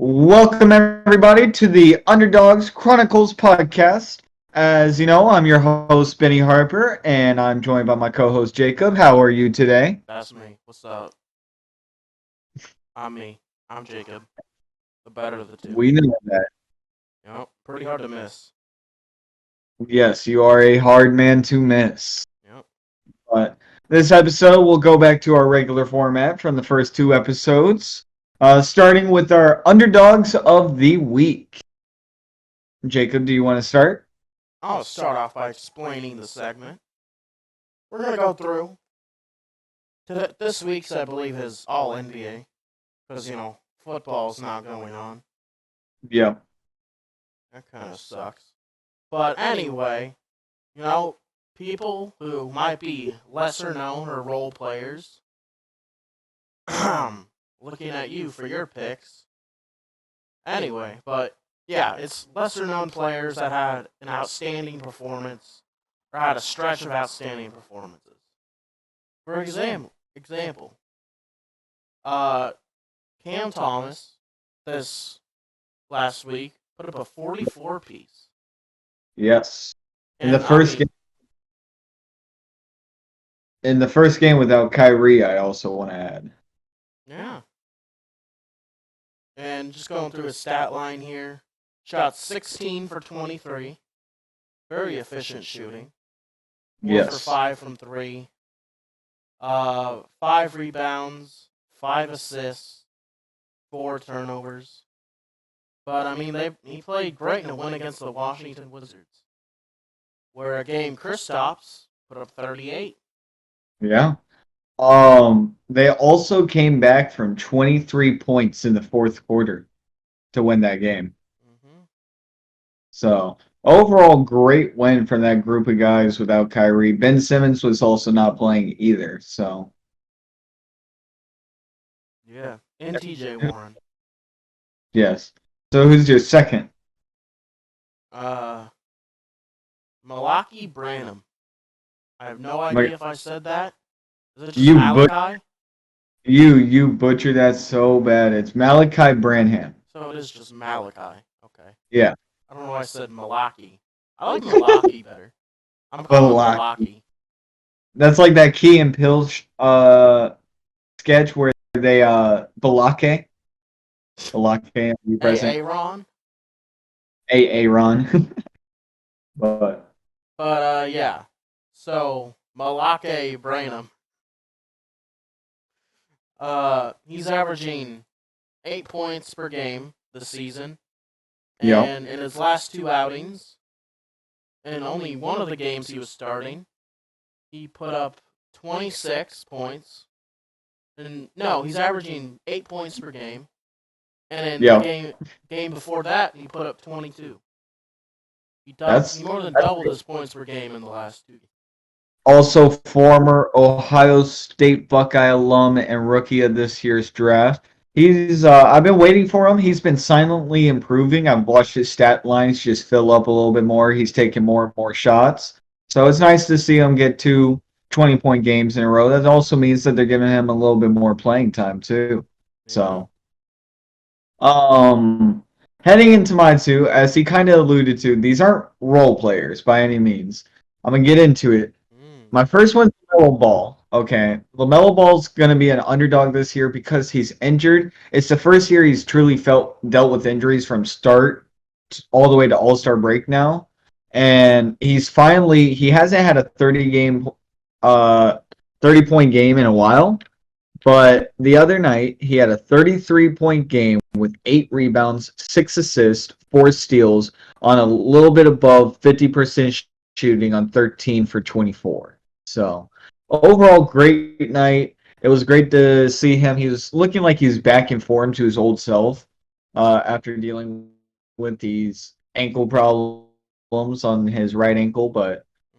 Welcome, everybody, to the Underdogs Chronicles podcast. As you know, I'm your host, Benny Harper, and I'm joined by my co host, Jacob. How are you today? That's me. What's up? I'm me. I'm Jacob, the better of the two. We know that. Pretty hard to miss. Yes, you are a hard man to miss. Yep. But this episode, we'll go back to our regular format from the first two episodes, starting with our Underdogs of the Week. Jacob, do you want to start? I'll start off by explaining the segment. We're gonna go through this week's, I believe, is all NBA because football's not going on. Yeah. That kind of sucks. But anyway, you know, people who might be lesser known or role players, looking at you for your picks. Anyway, but yeah, it's lesser known players that had an outstanding performance or had a stretch of outstanding performances. For example, uh, Cam Thomas this last week put up a 44 piece. Yes. In the And I first mean, In the first game without Kyrie, I also want to add. yeah. And just going through his stat line here, shot 16 for 23. Very efficient shooting. 4 for Yes. 5 from 3. 5 rebounds, 5 assists, 4 turnovers. But I mean, he played great in a win against the Washington Wizards, where a game Kristaps put up 38. Yeah. They also came back from 23 points in the fourth quarter to win that game. Mm-hmm. So overall, great win from that group of guys without Kyrie. Ben Simmons was also not playing either. So Yeah, and T.J. Warren. yes. So who's your second? Uh, Malaki Branham. I have no Like idea if I said that. Is it just you but Malachi? you butchered that so bad. It's Malachi Branham. So it is just Malachi. Okay. Yeah. I don't know why I said Malaki. I like Malaki better. I'm calling him Balak. Malaki. That's like that Key and Peele sketch where they Balake. Balake be Hey, present. Aaron. Aaron. But But yeah. So Malaki Branham. He's averaging 8 points per game this season, yeah. and in his last two outings, in only one of the games he was starting, he put up 26 points. And no, he's averaging 8 points per game. And in the Yeah. game before that, he put up 22. He That's more than doubled his points per game in the last two. also former Ohio State Buckeye alum and rookie of this year's draft. He's I've been waiting for him. He's been silently improving. I've watched his stat lines just fill up a little bit more. He's taking more and more shots. So it's nice to see him get two 20-point games in a row. That also means that they're giving him a little bit more playing time too. Yeah. So Um, heading into my two, as he kind of alluded to, these aren't role players by any means. I'm gonna get into it. Mm. My first one's LaMelo Ball. Okay, LaMelo Ball's gonna be an underdog this year because he's injured. It's the first year he's truly dealt with injuries from start all the way to All Star break now, and he hasn't had a 30-point game in a while. But the other night, he had a 33-point game with 8 rebounds, 6 assists, 4 steals on a little bit above 50% shooting on 13 for 24. So, overall, great night. It was great to see him. He was looking like he was back in form to his old self after dealing with these ankle problems on his right ankle.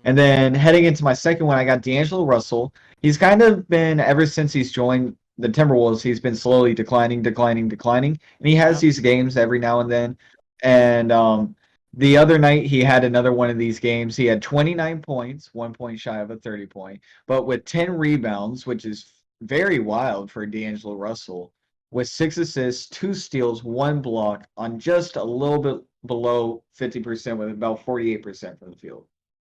And then heading into my second one, I got D'Angelo Russell. He's kind of been, ever since he's joined the Timberwolves, he's been slowly declining. And he has Yep. these games every now and then. And the other night, he had another one of these games. He had 29 points, 1 point shy of a 30-point, but with 10 rebounds, which is very wild for D'Angelo Russell. with 6 assists, 2 steals, 1 block on just a little bit below 50% with about 48% from the field.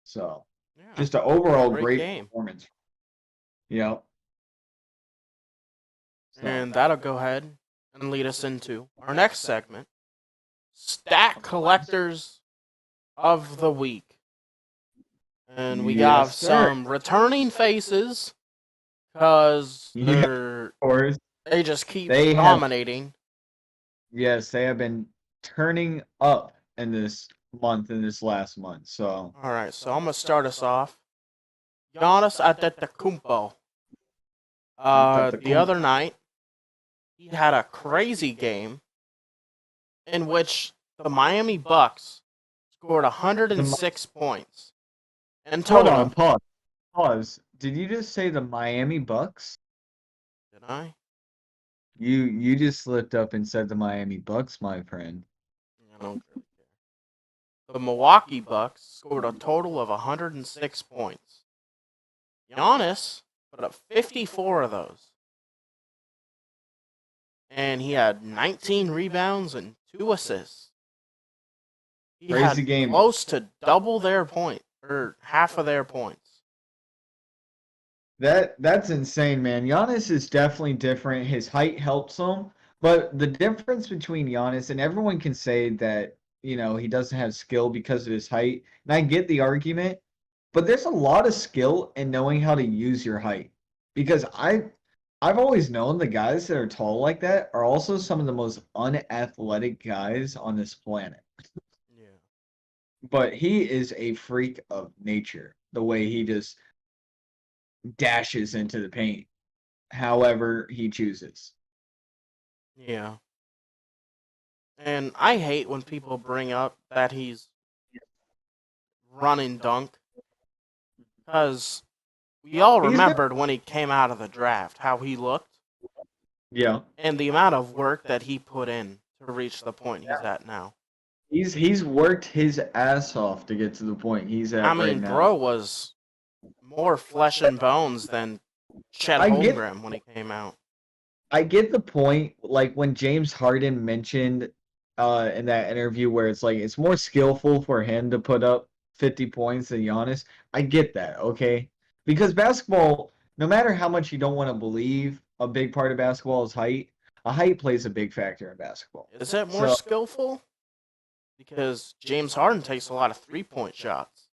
So Yeah, just an overall great great game. performance. Yeah. So And that'll go ahead and lead us into our next segment, Stat Collectors of the Week. And we got yes, sir. some returning faces because Yeah, of course. they just keep They have dominating. yes, they have been turning up in this last month. So All right, so I'm gonna start us off. Giannis Antetokounmpo. The Antetokounmpo. other night he had a crazy game in which the Miami Bucks scored The, 106 points in hold on, total. pause. Did you just say the Miami Bucks? Did I? You just slipped up and said the Miami Bucks, my friend. I don't really care. The Milwaukee Bucks scored a total of 106 points. Giannis put up 54 of those. And he had 19 rebounds and 2 assists. He Crazy had game. close to double their point, or half of their points. That's insane, man. Giannis is definitely different. His height helps him, but the difference between Giannis and everyone can say that, he doesn't have skill because of his height. And I get the argument, but there's a lot of skill in knowing how to use your height. Because I've always known the guys that are tall like that are also some of the most unathletic guys on this planet. Yeah. But he is a freak of nature, the way he just dashes into the paint however he chooses. Yeah. And I hate when people bring up that he's running dunk because we all He's got remembered when he came out of the draft how he looked yeah. and the amount of work that he put in to reach the point he's at now. He's worked his ass off to get to the point he's I at right mean, now. bro was more flesh and bones than Chet I get Holmgren when he came out. I get the point, like when James Harden mentioned in that interview where it's like it's more skillful for him to put up 50 points than Giannis. I get that, okay? Because basketball, no matter how much you don't want to believe a big part of basketball is height, a height plays a big factor in basketball. Is it more So, skillful? Because James Harden takes a lot of 3-point shots.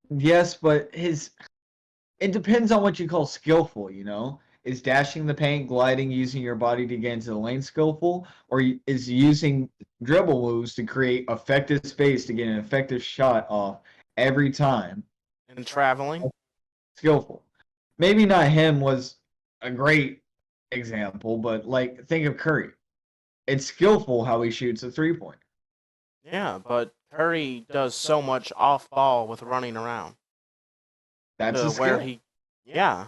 yes, but it depends on what you call skillful, you know? Is dashing the paint, gliding, using your body to get into the lane skillful? Or is using dribble moves to create effective space to get an effective shot off every time And traveling. skillful? Maybe not him was a great example, but like think of Curry. It's skillful how he shoots a 3-point. Yeah, but Curry does so much off ball with running around That's a to where skill. he, yeah,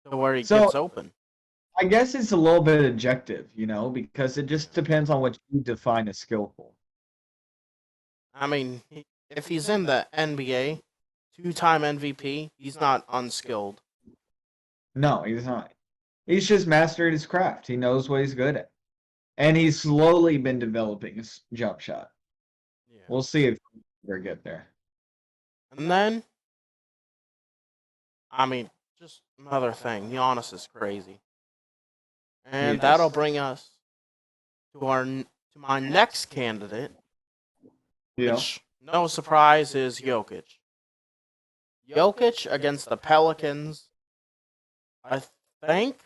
to where he So gets open. I guess it's a little bit objective, because it just depends on what you define as skillful. I mean, if he's in the NBA, 2-time MVP, he's not unskilled. No, he's not. He's just mastered his craft. He knows what he's good at. And he's slowly been developing his jump shot. Yeah. We'll see if we ever get there. And then, I mean, just another thing. Giannis is crazy. And that'll Yes. bring us to my next candidate, Yeah. which no surprise is Jokic. Jokic against the Pelicans, I think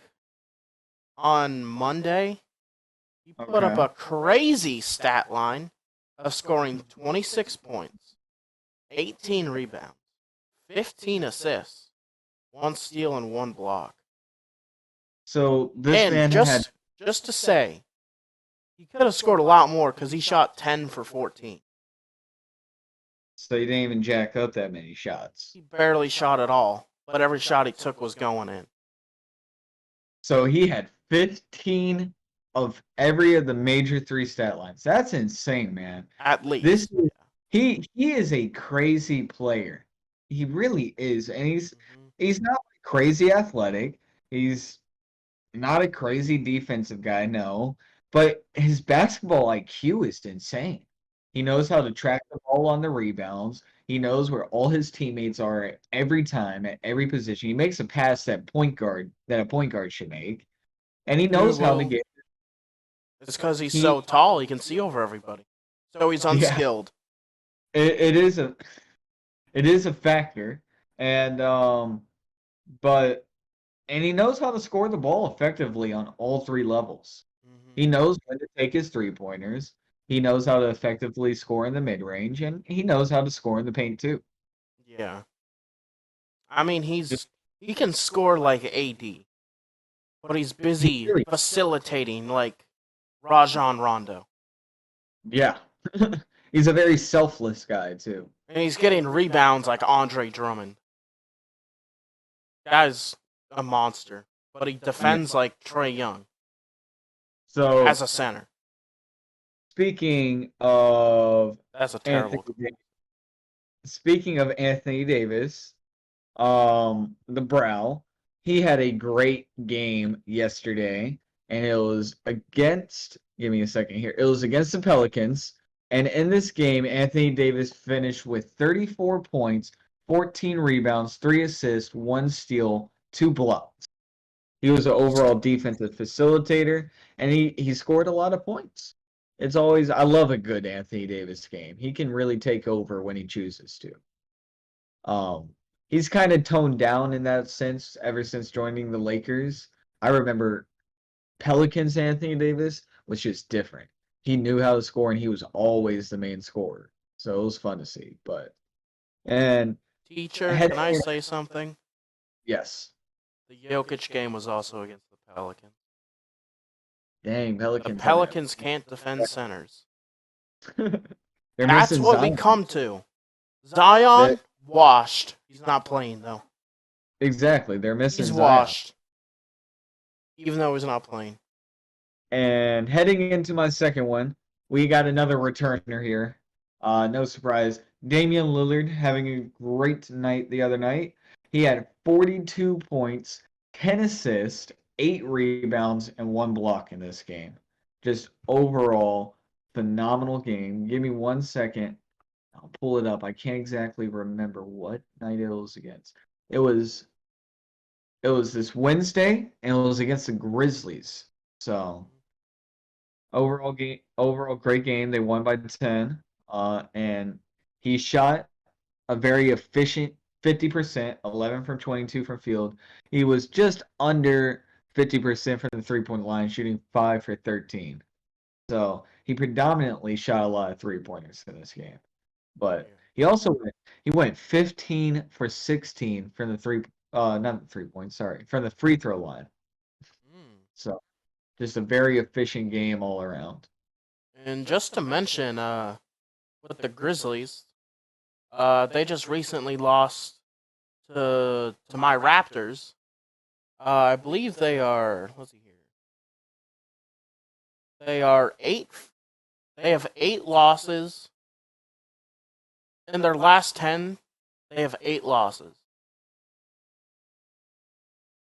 on Monday, he put up Okay. a crazy stat line of scoring 26 points, 18 rebounds, 15 assists, 1 steal, and 1 block. So this And man had. just to say, he could have scored a lot more because he shot 10 for 14. So he didn't even jack up that many shots. He barely shot at all, but every shot he took was going in. So he had 15 of every of the major three stat lines. That's insane, man. At This least. is he is a crazy player. He really is, and he's Mhm. he's not crazy athletic. He's not a crazy defensive guy, no, but his basketball IQ is insane. He knows how to track the ball on the rebounds. He knows where all his teammates are at every time, at every position. He makes a pass that a point guard should make, and he Dude, knows how to well, get it's because he's he so tall, he can see over everybody. So he's yeah, unskilled. it is a factor, and but and he knows how to score the ball effectively on all three levels. Hmm. He knows when to take his three pointers. He knows how to effectively score in the mid range, and he knows how to score in the paint too. Yeah. I mean, Just he can score like AD, but he's he busy really, facilitating like Rajon Rondo. yeah. He's a very selfless guy too. And he's getting rebounds like Andre Drummond. Guy's a monster, but he Yeah. defends like Trey Young as So a center. speaking of That's a terrible. Anthony, speaking of Anthony Davis, the Brow. He had a great game yesterday, and it was against. Give me a second here. It was against the Pelicans, and in this game, Anthony Davis finished with 34 points, 14 rebounds, 3 assists, 1 steal, 2 blocks. He was an overall defensive facilitator, and he scored a lot of points. It's always I love a good Anthony Davis game. He can really take over when he chooses to. Um, he's kind of toned down in that sense ever since joining the Lakers. I remember Pelicans Anthony Davis was just different. He knew how to score and he was always the main scorer. So it was fun to see. But and Teacher, can I heading say something? yes. The Jokic game was also against the Pelicans. Dang, The Pelicans having Pelicans can't defend centers. a they're That's missing what we Zion. come to. Zion, That washed. He's not playing, though. exactly. They're missing He's Zion. washed, even though he's not playing. And heading into my second one, we got another returner here. No surprise. Damian Lillard having a great night the other night. He had 42 points, 10 assists, 8 rebounds, and 1 block in this game. Just overall phenomenal game. Give me 1 second. I'll pull it up. I can't exactly remember what night it was against. It was it was this Wednesday and it was against the Grizzlies. So overall great game. They won by 10. And he shot a very efficient 50%, 11 from 22 from field. He was just under 50% from the three-point line, shooting 5 for 13. So he predominantly shot a lot of three-pointers in this game. But he went 15 for 16 from the not the 3 points, sorry, from the free throw line. Mm. So just a very efficient game all around. And just to mention, with the Grizzlies, they just recently lost to my Raptors. I believe they are. Let's see here. They are eight. They have 8 losses in their last 10. They have 8 losses.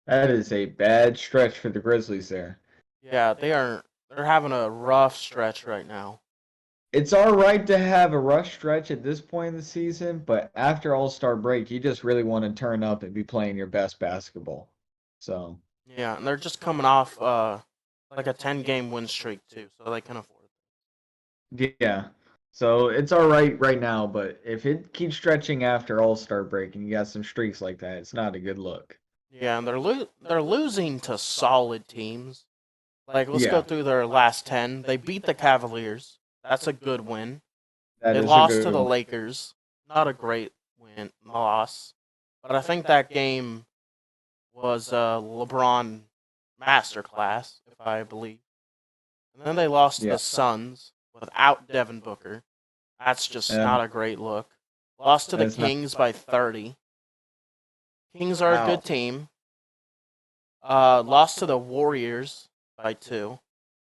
That is a bad stretch for the Grizzlies there. Yeah, they are. They're having a rough stretch right now. It's all right to have a rush stretch at this point in the season, but after All-Star break, you just really want to turn up and be playing your best basketball. So, Yeah, and they're just coming off like a 10-game win streak too, so they can afford yeah. So it's all right now, but if it keeps stretching after All-Star break and you got some streaks like that, it's not a good look. it. Yeah, and they're losing to solid teams. Like, let's go Yeah, through their last 10. They beat the Cavaliers. That's a good win. that They is a lost to good the one. Lakers. Not a great loss. But I think that game was a LeBron masterclass, if I believe. And then they lost to Yeah. the Suns without Devin Booker. That's just Um, not a great look. Lost to the that's not Kings by 30. Kings are a wow. good team. Lost to the Warriors by 2.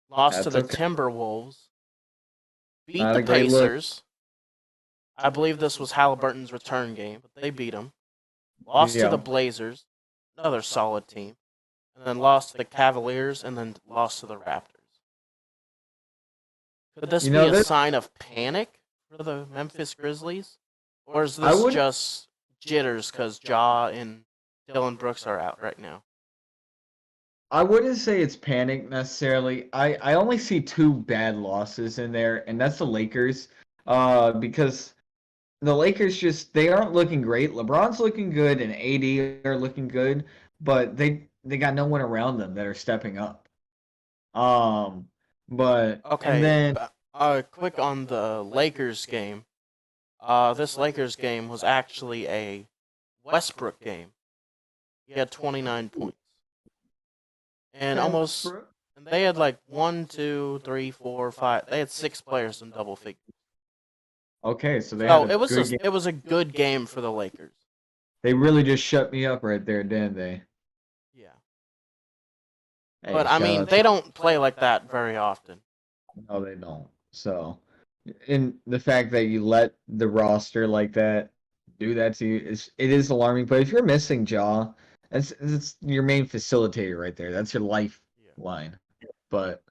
Lost to That's the okay. Timberwolves. Beat Not the a great look. Pacers. I believe this was Halliburton's return game, but they beat him. Lost to the Yeah. Blazers. Another solid team. and then lost to the Cavaliers, and then lost to the Raptors. Could this You be know a this. sign of panic for the Memphis Grizzlies? Or is I this would. just jitters because Ja and Dylan Brooks are out right now? I wouldn't say it's panic necessarily. I only see two bad losses in there, and that's the Lakers. Because the Lakers just they aren't looking great. LeBron's looking good, and AD are looking good, but they got no one around them that are stepping up. Um, but and Okay, then quick on the Lakers game. This Lakers game was actually a Westbrook game. He had 29 points. And almost, and they had like one, two, three, four, five. They had six players in double figures. okay, so they had So a good game. it was a good game for the Lakers. They really just shut me up right there, didn't they? Yeah. Hey, But I shout mean, out they to don't play like that very often. no, they don't. So, and the fact that you let the roster like that do that to you is alarming. But if you're missing Jaw, that's your main facilitator right there. That's your Yeah. lifeline. But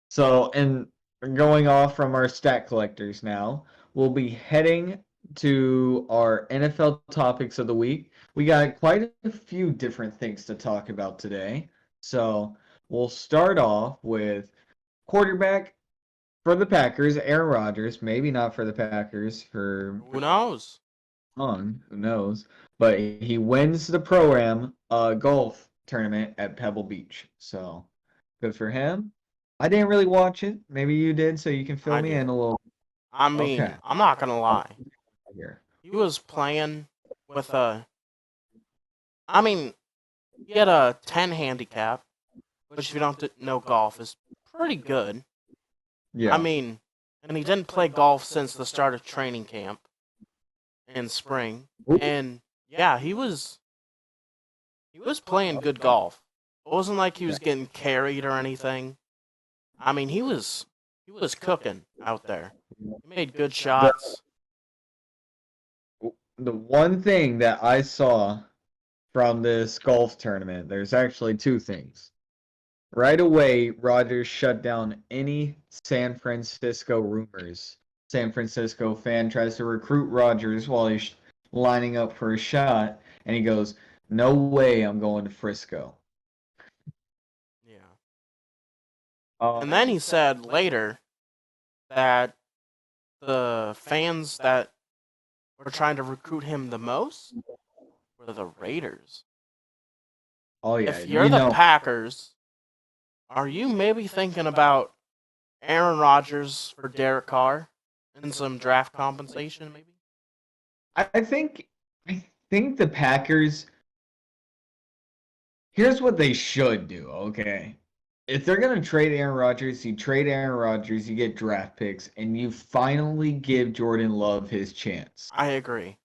so, and going off from our stat collectors now, we'll be heading to our NFL topics of the week. We got quite a few different things to talk about today. So we'll start off with quarterback for the Packers, Aaron Rodgers. Maybe not for the Packers for Who knows? long, who knows? But he wins the Pro-Am golf tournament at Pebble Beach. So good for him. I didn't really watch it. Maybe you did, so you can fill I me in did. a little. I Okay. mean, I'm not gonna lie. Here. He was playing with a. I mean, he had a 10 handicap, which if you don't know golf is pretty good. I Yeah. mean, and he didn't play golf since the start of training camp in spring. And yeah, he was playing good golf. It wasn't like he was getting carried or anything. I mean, he was cooking out there. He made good The shots. the one thing that I saw from this golf tournament, there's actually two things. Right away, Rodgers shut down any San Francisco rumors. San Francisco fan tries to recruit Rodgers while he's lining up for a shot, and he goes, "No way, I'm going to Frisco." Yeah. Uh, And then he said later that the fans that were trying to recruit him the most were the Raiders. oh yeah, If you're the Packers, are you maybe thinking about Aaron Rodgers for Derek Carr and some draft compensation, maybe? I think I think the Packers. Here's what they should do. Okay, if they're gonna trade Aaron Rodgers, you trade Aaron Rodgers, you get draft picks, and you finally give Jordan Love his chance. I agree.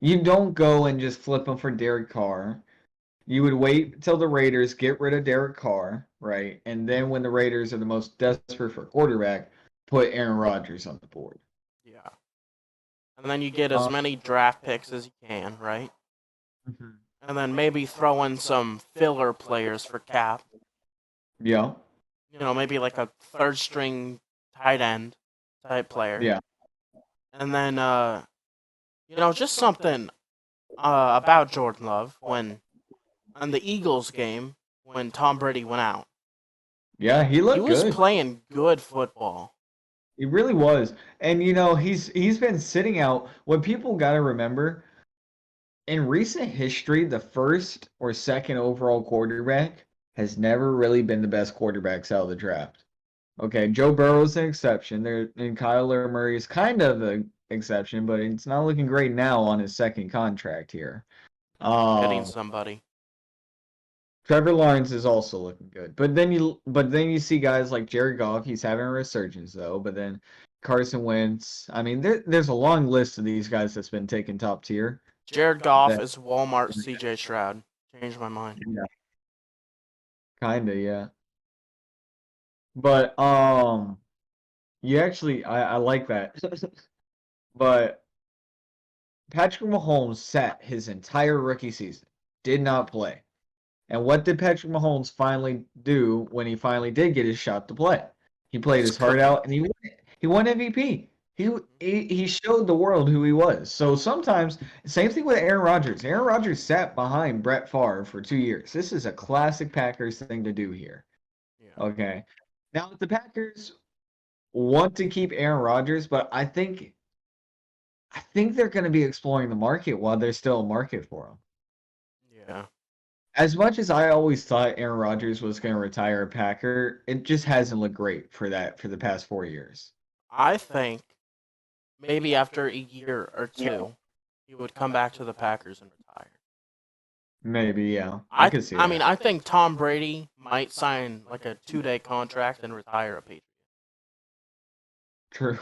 You don't go and just flip him for Derek Carr. You would wait till the Raiders get rid of Derek Carr, right? And then when the Raiders are the most desperate for quarterback, put Aaron Rodgers on the board. Yeah. And then you get as Uh, many draft picks as you can, right? mhm. And then maybe throw in some filler players for cap. Yeah, You know, maybe like a third string tight end type player. yeah, And then you know, just something about Jordan Love when on the Eagles game when Tom Brady went out. yeah. He He looked was good. playing good football. He really was. And he's been sitting out. What people got to remember in recent history, the first or second overall quarterback has never really been the best quarterbacks out of the draft. Okay, Joe Burrow's an exception. There and Kyler Murray is kind of an exception, but it's not looking great now on his second contract here. I'm forgetting Um, somebody. Trevor Lawrence is also looking good, but then you see guys like Jared Goff. He's having a resurgence though. But then Carson Wentz. I mean, there's a long list of these guys that's been taken top tier. Jared Goff That is Walmart CJ Stroud. Changed my mind. yeah, kinda yeah. But you actually I like that. But Patrick Mahomes sat his entire rookie season, did not play. And what did Patrick Mahomes finally do when he finally did get his shot to play? He played It's his heart cooking. out and he won MVP. He showed the world who he was. So sometimes, same thing with Aaron Rodgers. Aaron Rodgers sat behind Brett Favre for 2 years. This is a classic Packers thing to do here. Yeah. Okay. Now the Packers want to keep Aaron Rodgers, but I think they're going to be exploring the market while there's still a market for him. Yeah. As much as I always thought Aaron Rodgers was going to retire a Packer, it just hasn't looked great for the past 4 years. I think maybe after a year or two, he would come back to the Packers and retire. Maybe, yeah, I could see I mean, that. I think Tom Brady might sign like a 2-day contract and retire a Patriot. True.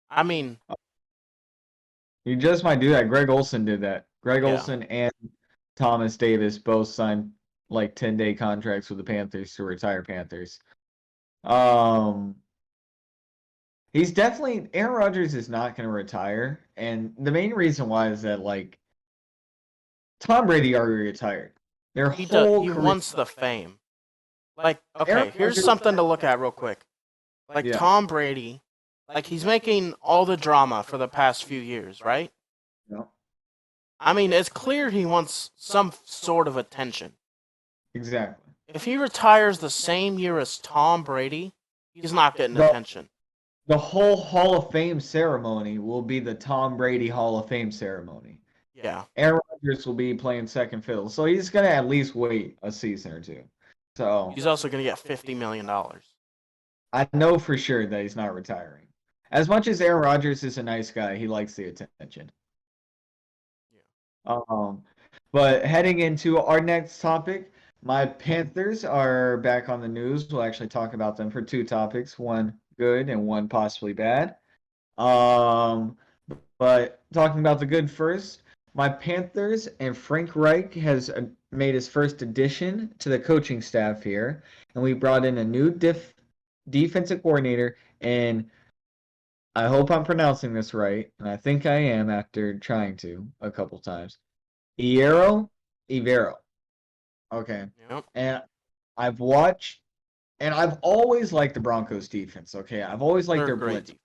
I mean, You just might do that. Greg Olson did that. Greg yeah. Olson and Thomas Davis both signed like 10-day contracts with the Panthers to retire Panthers. Um, he's definitely Aaron Rodgers is not going to retire, and the main reason why is that like Tom Brady already retired. Their whole He career. wants the fame. Like, Aaron okay, here's Rodgers, something to look at real quick. Like yeah, Tom Brady, like he's making all the drama for the past few years, right? no, I mean, it's clear he wants some sort of attention. exactly. If he retires the same year as Tom Brady, he's not getting The attention. the whole Hall of Fame ceremony will be the Tom Brady Hall of Fame ceremony. Yeah. Aaron Rodgers will be playing second fiddle, so he's gonna at least wait a season or two. So He's also going to get $50 million. I know for sure that he's not retiring. As much as Aaron Rodgers is a nice guy, he likes the attention. Um, but heading into our next topic, my Panthers are back on the news. We'll actually talk about them for two topics, one good and one possibly bad. Um, but talking about the good first, my Panthers and Frank Reich has made his first addition to the coaching staff here, and we brought in a new defensive coordinator, and I hope I'm pronouncing this right, and I think I am after trying to a couple times. Ivero. Okay. Yep. And I've watched, and I've always liked the Broncos defense. Okay. I've always liked They're their great blitz. defense.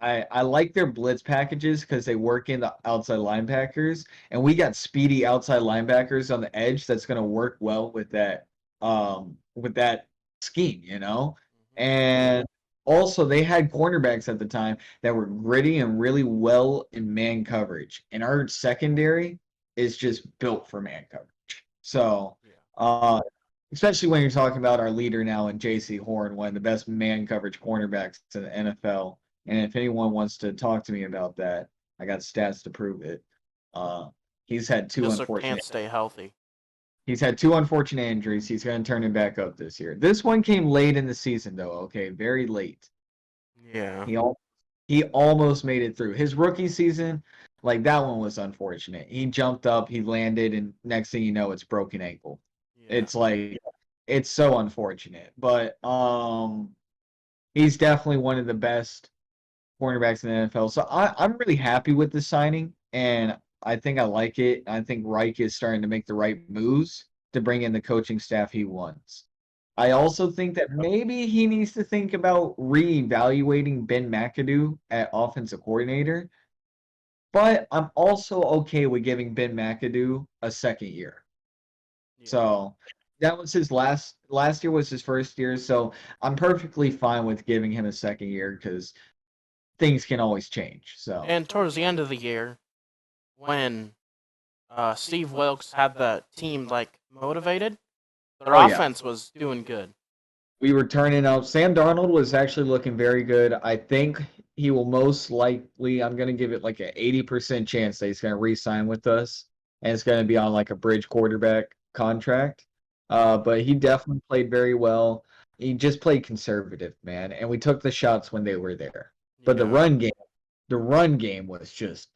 I like their blitz packages because they work in the outside linebackers, and we got speedy outside linebackers on the edge that's going to work well with that scheme, you know. And also they had cornerbacks at the time that were gritty and really well in man coverage, and our secondary is just built for man coverage. So, Yeah. especially when you're talking about our leader now in J.C. Horn, one of the best man coverage cornerbacks in the NFL. And if anyone wants to talk to me about that, I got stats to prove it. Uh, he's had two Just can't unfortunate. stay healthy. He's had two unfortunate injuries. He's going to turn him back up this year. This one came late in the season, though. Okay, very late. Yeah. He almost made it through his rookie season. Like that one was unfortunate. He jumped up, he landed, and next thing you know, it's broken ankle. Yeah. It's like it's so unfortunate. But he's definitely one of the best cornerbacks in the NFL. So I'm really happy with the signing, and I think I like it. I think Reich is starting to make the right moves to bring in the coaching staff he wants. I also think that maybe he needs to think about reevaluating Ben McAdoo at offensive coordinator, but I'm also okay with giving Ben McAdoo a second year. Yeah. So that was his last year was his first year, so I'm perfectly fine with giving him a second year because things can always change. So And towards the end of the year, when Steve Wilkes had the team like motivated, their oh yeah, offense was doing good. we were turning out. Sam Darnold was actually looking very good. I think he will most likely. I'm going to give it like an 80% chance that he's going to re-sign with us, and it's going to be on like a bridge quarterback contract. But he definitely played very well. He just played conservative, man, and we took the shots when they were there. But Yeah. the run game was just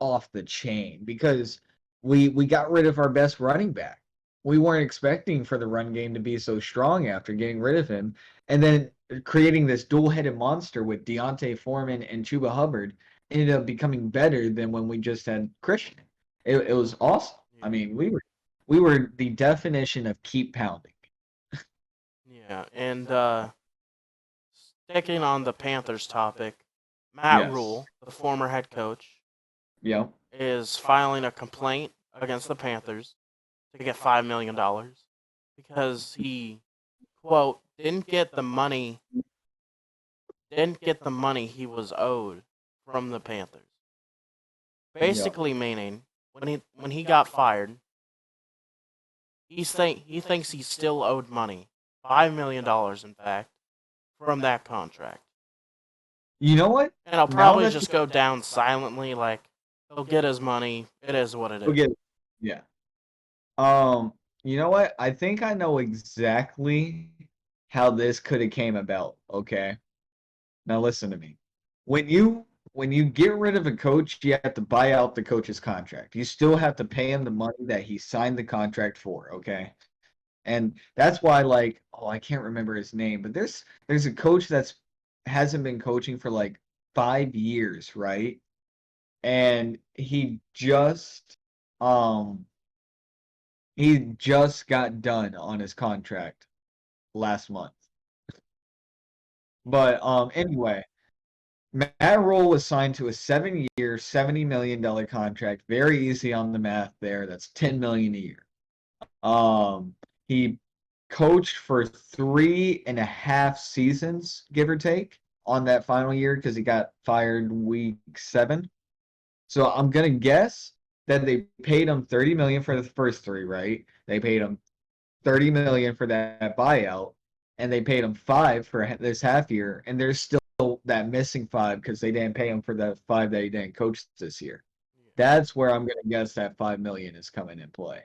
off the chain because we got rid of our best running back. We weren't expecting for the run game to be so strong after getting rid of him, and then creating this dual-headed monster with Deontay Foreman and Chuba Hubbard ended up becoming better than when we just had Christian. It was awesome. I Yeah. mean, We were the definition of keep pounding. Yeah, and sticking on the Panthers topic, Matt Yes. Rule, the former head coach, Yep. is filing a complaint against the Panthers to get $5 million because he quote didn't get the money he was owed from the Panthers. Yep. Basically meaning when he got fired, he thinks he's still owed money, $5 million in fact, from that contract. You know what? And I'll Now probably that just go down silently, like he'll get his money. It is what it you is. get, yeah. Um, you know what? I think I know exactly how this could have came about. Okay. Now listen to me. When you when you get rid of a coach, you have to buy out the coach's contract. You still have to pay him the money that he signed the contract for, okay? And that's why like, oh, I can't remember his name, but there's a coach that's hasn't been coaching for like 5 years, right? And um he just got done on his contract last month. But anyway, Matt Rule was signed to a 7-year, $70 million contract. Very easy on the math there. That's $10 million a year. He coached for 3.5 seasons, give or take, on that final year because he got fired week 7. So I'm gonna guess that they paid him 30 million for the first three, right? They paid him 30 million for that buyout, and they paid him 5 for this half year, and there's still that missing 5 because they didn't pay him for the 5 that he didn't coach this year. That's where I'm gonna guess that 5 million is coming in play.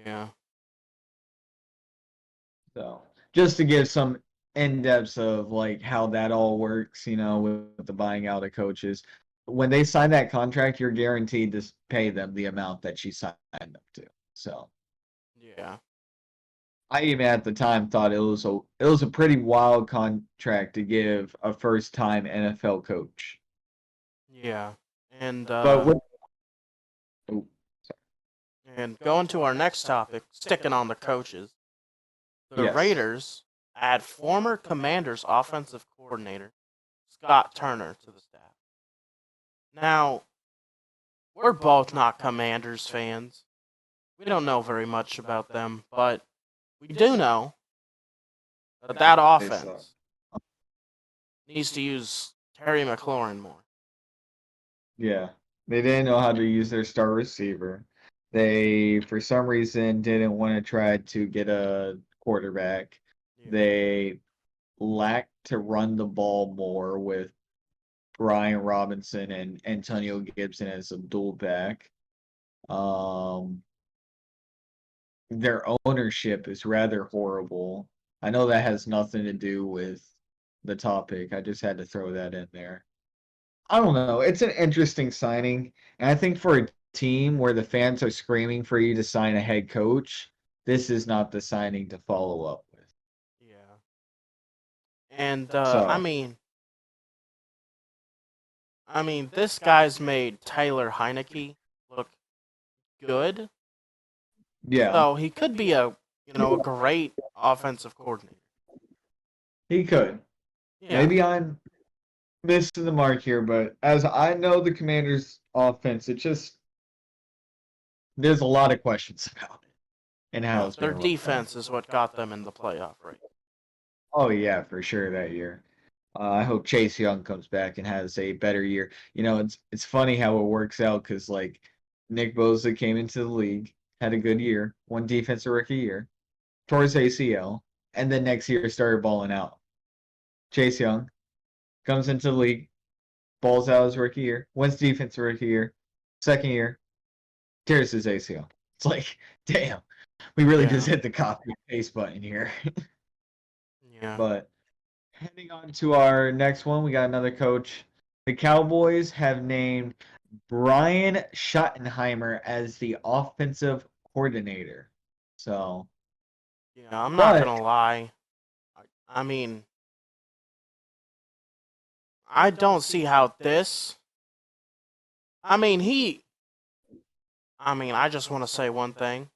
Yeah. So just to give some in depths of like how that all works, with the buying out of coaches. When they sign that contract, you're guaranteed to pay them the amount that you signed them to. So Yeah. I even at the time thought it was a pretty wild contract to give a first time NFL coach. Yeah. And But what? Oh, and going to our next topic, sticking on the coaches, the yes, Raiders add former Commanders offensive coordinator Scott Turner to the staff. Now, we're both not Commanders fans. We don't know very much about them, but we do know that they suck. offense needs to use Terry McLaurin more. Yeah, they didn't know how to use their star receiver. They, for some reason, didn't want to try to get a quarterback. Yeah. They lacked to run the ball more with Brian Robinson and Antonio Gibson as a dual back. Um, their ownership is rather horrible. I know that has nothing to do with the topic. I just had to throw that in there. I don't know. It's an interesting signing. And I think for a team where the fans are screaming for you to sign a head coach, this is not the signing to follow up with. Yeah. And So, this guy's made Taylor Heineke look good, yeah, so he could be a great offensive coordinator. he could. Yeah. Maybe I'm missing the mark here, but as I know the Commanders' offense, there's a lot of questions about it and how Yeah. it's Their being run. defense is what got them in the playoff race. Oh yeah, for sure that year. I hope Chase Young comes back and has a better year. It's funny how it works out because like Nick Bosa came into the league, had a good year, won defensive rookie year, tore his ACL, and then next year started balling out. Chase Young comes into the league, balls out his rookie year, wins defensive rookie year, second year, tears his ACL. It's like, damn, we really just Yeah. hit the copy paste button here. Yeah. But heading on to our next one, we got another coach. The Cowboys have named Brian Schottenheimer as the offensive coordinator. So, Yeah. I'm not but gonna lie. I mean, I don't see how this. I mean, I mean, I just want to say one thing.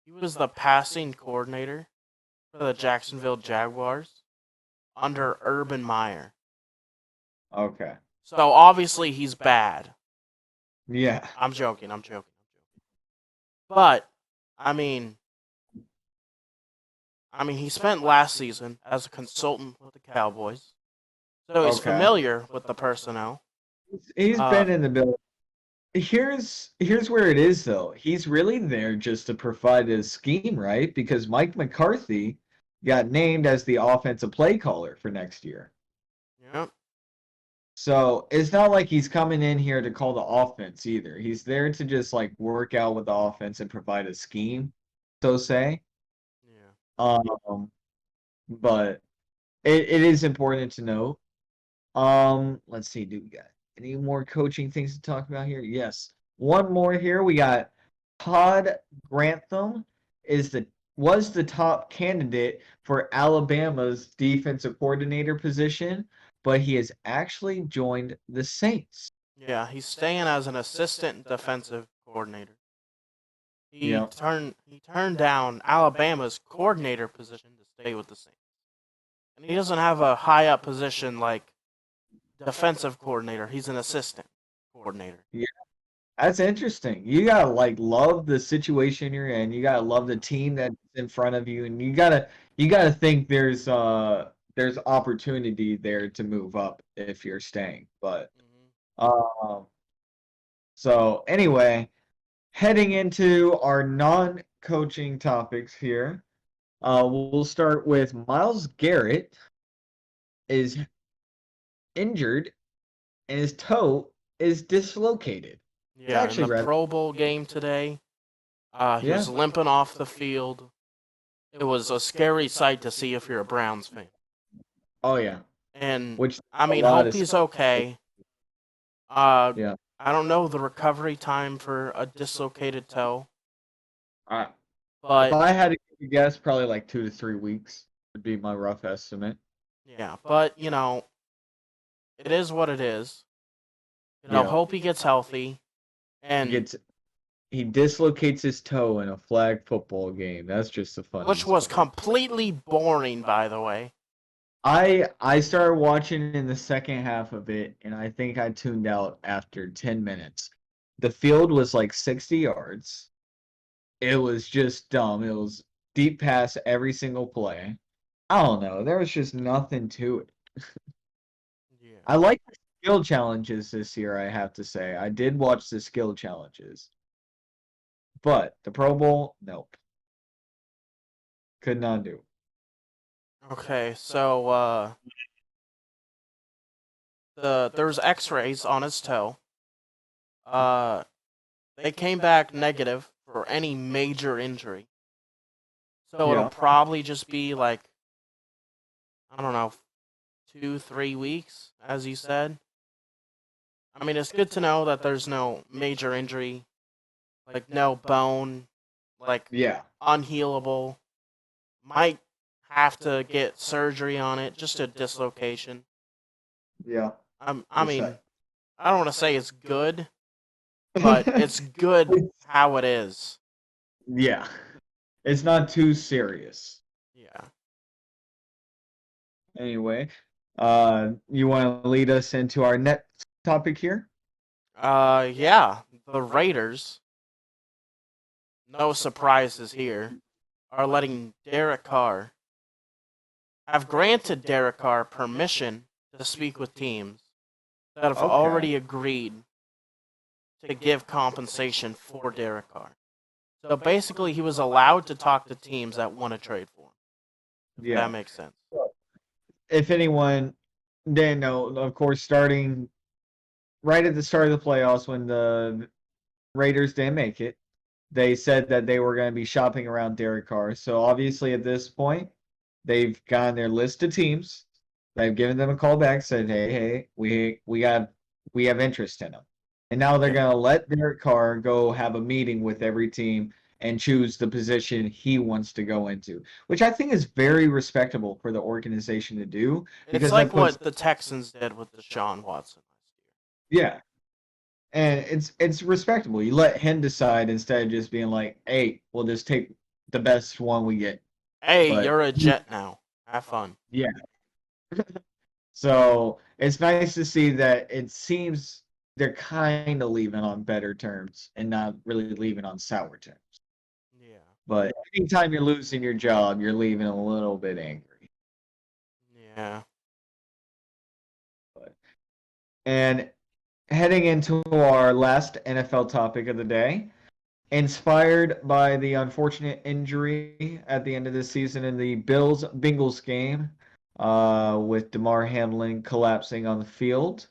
He was the passing coordinator for the Jacksonville Jaguars under Urban Meyer. Okay. So obviously he's bad. Yeah. I'm joking. I'm joking. But I mean, he spent last season as a consultant with the Cowboys, so he's Okay. familiar with the personnel. He's Uh, been in the building. Here's where it is though. He's really there just to provide a scheme, right? Because Mike McCarthy got named as the offensive play caller for next year. yeah, So it's not like he's coming in here to call the offense either. He's there to just like work out with the offense and provide a scheme, so say. yeah. Um, but it is important to note. Let's see, do we got any more coaching things to talk about here? Yes. One more here. We got Todd Grantham is the was the top candidate for Alabama's defensive coordinator position, but he has actually joined the Saints. Yeah, he's staying as an assistant defensive coordinator. He Yeah. turned down Alabama's coordinator position to stay with the Saints, and he doesn't have a high up position like defensive coordinator. He's an assistant coordinator. Yeah. That's interesting. You gotta like love the situation you're in. You gotta love the team that's in front of you, and you gotta think there's opportunity there to move up if you're staying. But Mm-hmm. um, so anyway, heading into our non-coaching topics here, we'll start with Miles Garrett is injured and his toe is dislocated. It's Yeah, in actually the rather Pro Bowl game today, he yeah. was limping off the field. It was a scary sight to see if you're a Browns fan. Oh yeah. And Which I a mean, lot hope of he's okay. Uh, yeah. I don't know the recovery time for a dislocated toe, I, if but I had to guess, probably like 2 to 3 weeks would be my rough estimate. yeah, but it is what it is. Yeah. Hope he gets healthy, He and gets he dislocates his toe in a flag football game. That's just the which funniest was part. completely boring, by the way. I started watching in the second half of it, and I think I tuned out after 10 minutes. The field was like 60 yards. It was just dumb. It was deep pass every single play. I don't know. There was just nothing to it. Yeah. I like the skill challenges this year, I have to say. I did watch the skill challenges. But the Pro Bowl, nope. Could not do. Okay, so there's X-rays on his toe. Uh, they came back negative for any major injury. So it'll Yeah. probably just be like, I don't know, 2, 3 weeks, as you said. I mean, it's good to know that there's no major injury, like no bone, like Yeah. unhealable. Might have to get surgery on it, just a dislocation. Yeah. I Just mean, I don't want to say it's good, but it's good how it is. yeah. It's not too serious. Yeah. Anyway, you want to lead us into our next topic here? Yeah. The Raiders, no surprises here, are letting Derek Carr have granted Derek Carr permission to speak with teams that have Okay. already agreed to give compensation for Derek Carr. So basically, he was allowed to talk to teams that want to trade for him, if that Yeah. makes sense. If anyone didn't know, of course, starting right at the start of the playoffs when the Raiders didn't make it, they said that they were going to be shopping around Derek Carr. So obviously, at this point, they've gotten their list of teams. They've given them a call back, said, "Hey, we have interest in him." And now they're Yeah. going to let Derek Carr go have a meeting with every team and choose the position he wants to go into, which I think is very respectable for the organization to do It's because that like puts what the Texans did with Deshaun Watson last yeah, and it's respectable. You let him decide instead of just being like, "Hey, we'll just take the best one we get." Hey, But you're a Jet now. Have fun. yeah, so it's nice to see that it seems they're kind of leaving on better terms and not really leaving on sour terms. Yeah. But anytime you're losing your job, you're leaving a little bit angry. Yeah. But and heading into our last NFL topic of the day, inspired by the unfortunate injury at the end of the season in the Bills Bengals game, with DeMar Hamlin collapsing on the field.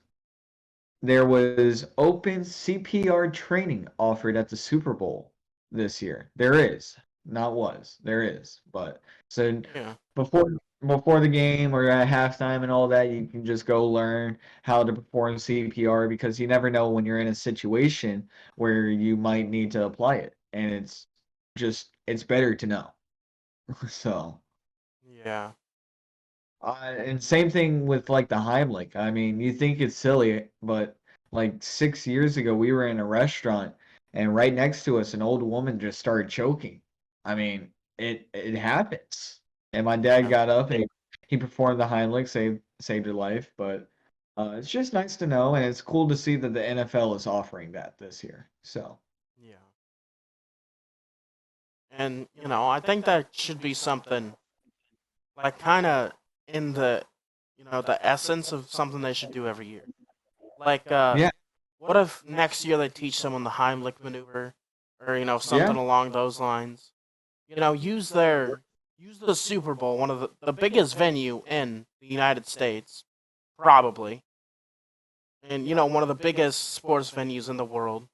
There was open CPR training offered at the Super Bowl this year. There is, not was, there is. But so Yeah. before before the game or at halftime and all that, you can just go learn how to perform CPR because you never know when you're in a situation where you might need to apply it, and it's better to know. So. Yeah. And same thing with like the Heimlich. I mean, you think it's silly, but like 6 years ago, we were in a restaurant, and right next to us, an old woman just started choking. I mean, it happens. And my dad Yeah. got up and he performed the Heimlich, saved her life. But it's just nice to know, and it's cool to see that the NFL is offering that this year. So Yeah. And I think that should be something like kind of in the essence of something they should do every year. Like, yeah, what if next year they teach someone the Heimlich maneuver, or yeah, something along those lines? Use the Super Bowl, one of the biggest venue in the United States, probably, and one of the biggest sports venues in the world,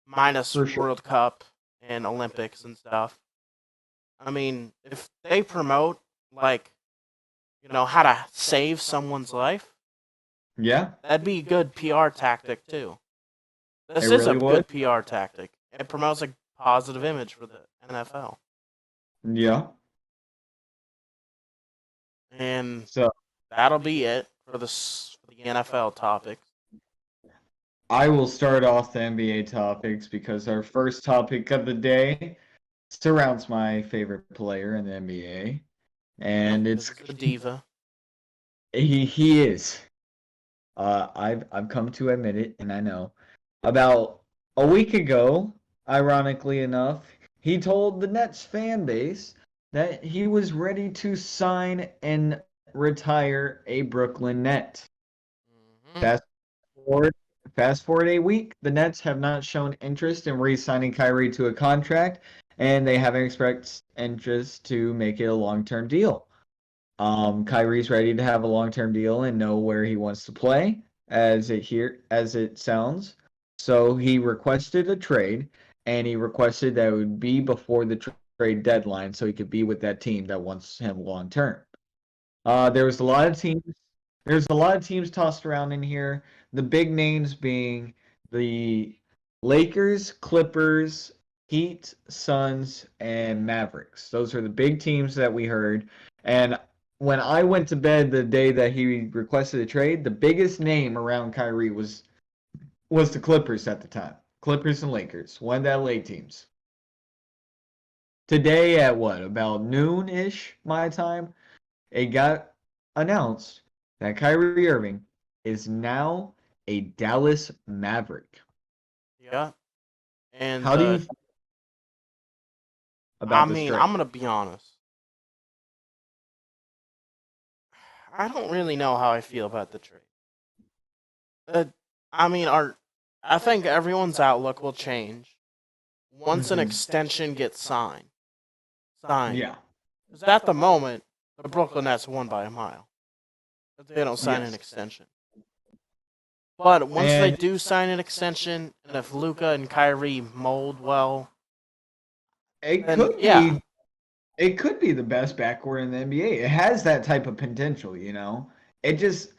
minus for sure. World Cup and Olympics and stuff. I mean, if they promote like how to save someone's life, Yeah, that'd be a good PR tactic too. it This is a really would. good PR tactic. It promotes a positive image for the NFL. Yeah. And So that'll be it for the NFL topics. I will start off the NBA topics because our first topic of the day surrounds my favorite player in the NBA, Yep, and because it's it's a diva. he is. I've come to admit it, and I know. About a week ago, ironically enough, he told the Nets fan base that he was ready to sign and retire a Brooklyn Net. Hmm. Fast forward, fast forward a week, the Nets have not shown interest in re-signing Kyrie to a contract, and they haven't expressed interest to make it a long-term deal. Kyrie's ready to have a long-term deal and know where he wants to play, as it sounds. So he requested a trade, and he requested that it would be before the trade deadline, so he could be with that team that wants him long term. There was a lot of teams. There's a lot of teams tossed around in here. The big names being the Lakers, Clippers, Heat, Suns, and Mavericks. Those are the big teams that we heard. And when I went to bed the day that he requested a trade, the biggest name around Kyrie was the Clippers at the time. Clippers and Lakers, one of the LA teams. Today at what, about noon ish my time, it got announced that Kyrie Irving is now a Dallas Maverick. Yeah, and How do you feel I about this mean, trade? I'm gonna be honest. I don't really know how I feel about the trade. Uh, I mean, I think everyone's outlook will change once an Hmm. extension gets signed. Yeah. Because at the moment, the Brooklyn Nets won by a mile. If they don't sign an Yes. extension. But once they And do sign an extension, and if Luca and Kyrie mold well, it then could yeah, be it could be the best backcourt in the NBA. It has that type of potential, you know. It just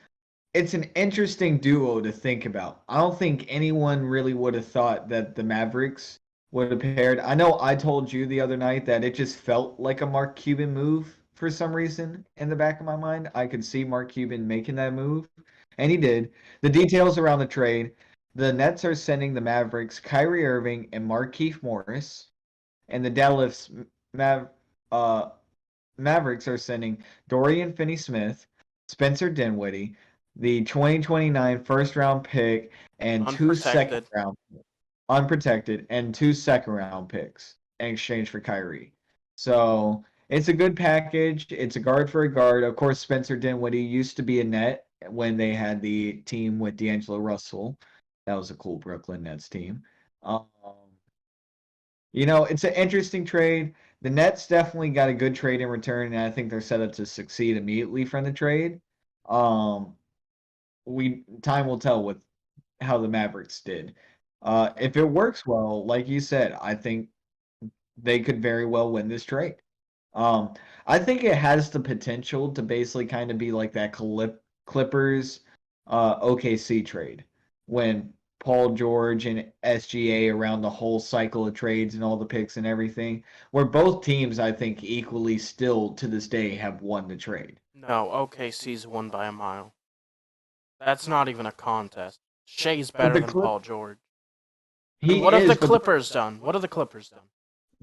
it's an interesting duo to think about. I don't think anyone really would have thought that the Mavericks would have paired. I know I told you the other night that it just felt like a Mark Cuban move for some reason in the back of my mind. I could see Mark Cuban making that move, and he did. The details around the trade, The Nets are sending the Mavericks Kyrie Irving and Markieff Morris, and the Dallas Mav uh, Mavericks are sending Dorian Finney-Smith, Spencer Dinwiddie, the 2029 first round pick, and two second Unprotected. round unprotected and two second round picks in exchange for Kyrie. So it's a good package. It's a guard for a guard. Of course, Spencer Dinwiddie used to be a net when they had the team with D'Angelo Russell. That was a cool Brooklyn Nets team. Um, it's an interesting trade. The Nets definitely got a good trade in return, and I think they're set up to succeed immediately from the trade. Um, we time will tell with how the Mavericks did. If it works well, like you said, I think they could very well win this trade. Um, I think it has the potential to basically kind of be like that Clippers OKC trade when Paul George and SGA around the whole cycle of trades and all the picks and everything, where both teams I think equally still to this day have won the trade. No, OKC's won by a mile. That's not even a contest. Shea's But better than Paul George. And he what have the is, but Clippers done? What have the Clippers done?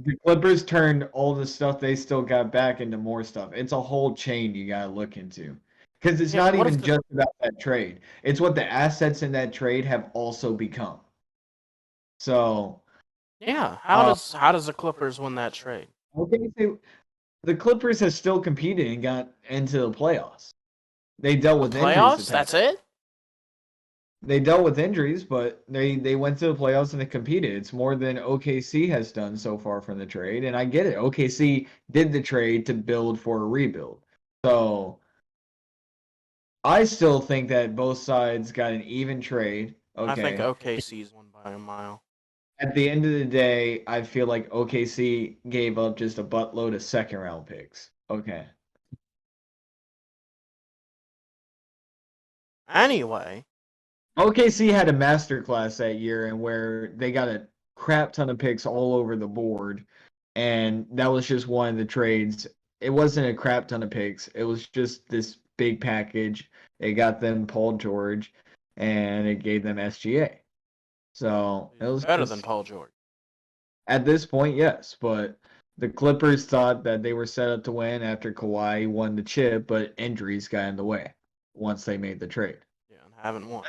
the Clippers turned all the stuff they still got back into more stuff. It's a whole chain you got to look into. Because it's Yeah, not what if even the just about that trade. It's what the assets in that trade have also become. So, yeah? uh, How does the Clippers win that trade? okay, the Clippers have still competed and got into the playoffs. They dealt The with injuries the playoffs? past. That's it? They dealt with injuries, but they went to the playoffs and they competed. It's more than OKC has done so far from the trade, and I get it. OKC did the trade to build for a rebuild. So I still think that both sides got an even trade. I think Okay. OKC's won by a mile. At the end of the day, I feel like OKC gave up just a buttload of second round picks. Okay. Anyway, OKC had a masterclass that year and where they got a crap ton of picks all over the board. And that was just one of the trades. It wasn't a crap ton of picks. It was just this big package. It got them Paul George and it gave them SGA. So it he's was better than just Paul George. at this point, yes. But the Clippers thought that they were set up to win after Kawhi won the chip, but injuries got in the way once they made the trade. Yeah, and haven't won.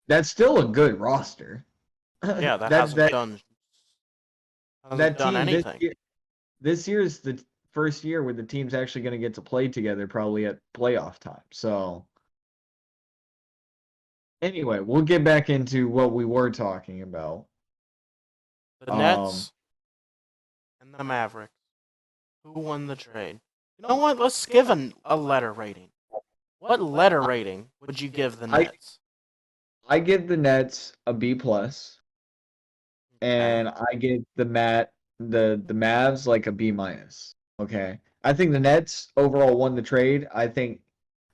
That's still a good roster. Yeah, that that that hasn't that done team anything. this year is the first year where the team's actually going to get to play together probably at playoff time. So anyway, we'll get back into what we were talking about. The Um, Nets and the Mavericks. Who won the trade? You know what? Let's give a letter rating. What letter rating would you give the I Nets? I give the Nets a B plus, Okay. and I give the Mavs like a B minus. Okay, I think the Nets overall won the trade. I think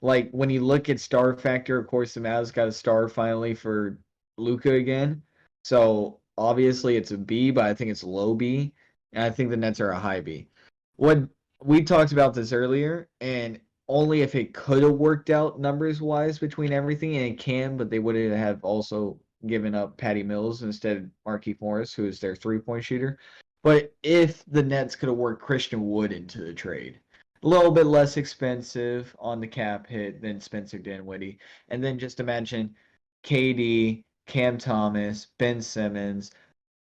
like when you look at star factor, of course the Mavs got a star finally for Luca again. So obviously it's a B, but I think it's low B, and I think the Nets are a high B. What we talked about this earlier, and only if it could have worked out numbers wise between everything, and it can, but they would have also given up Patty Mills instead of Markieff Morris, who is their 3-point shooter. But if the Nets could have worked Christian Wood into the trade, a little bit less expensive on the cap hit than Spencer Dinwiddie, and then just imagine KD, Cam Thomas, Ben Simmons,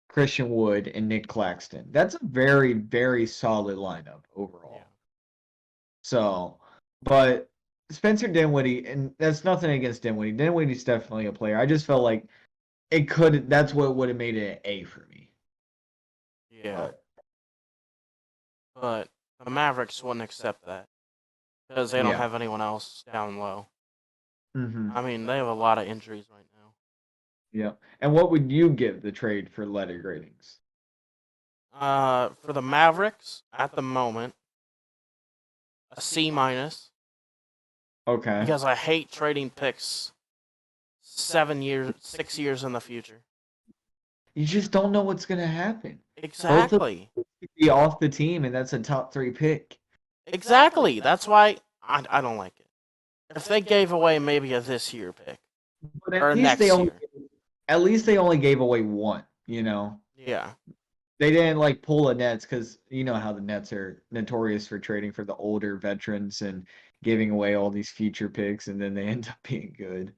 Christian Wood, and Nick Claxton. That's a very, very solid lineup Yeah. overall. So, but Spencer Dinwiddie, and that's nothing against Dinwiddie. Dinwiddie's definitely a player. I just felt like it could. That's what would have made it an A for me. Yeah. But But the Mavericks wouldn't accept that because they don't yeah. have anyone else down low. Hmm. I mean, they have a lot of injuries right now. Yeah. And what would you give the trade for letter gradings? For the Mavericks at the moment, a C minus Okay. because I hate trading picks 7 years, 6 years in the future. You just don't know what's gonna happen. Both of Exactly. them could be off the team, and that's a top 3 pick. Exactly. That's why I don't like it. If they gave away maybe a this year pick But at or a least they next only year. at least they only gave away one, you know. Yeah. They didn't like pull a Nets because you know how the Nets are notorious for trading for the older veterans and giving away all these future picks, and then they end up being good.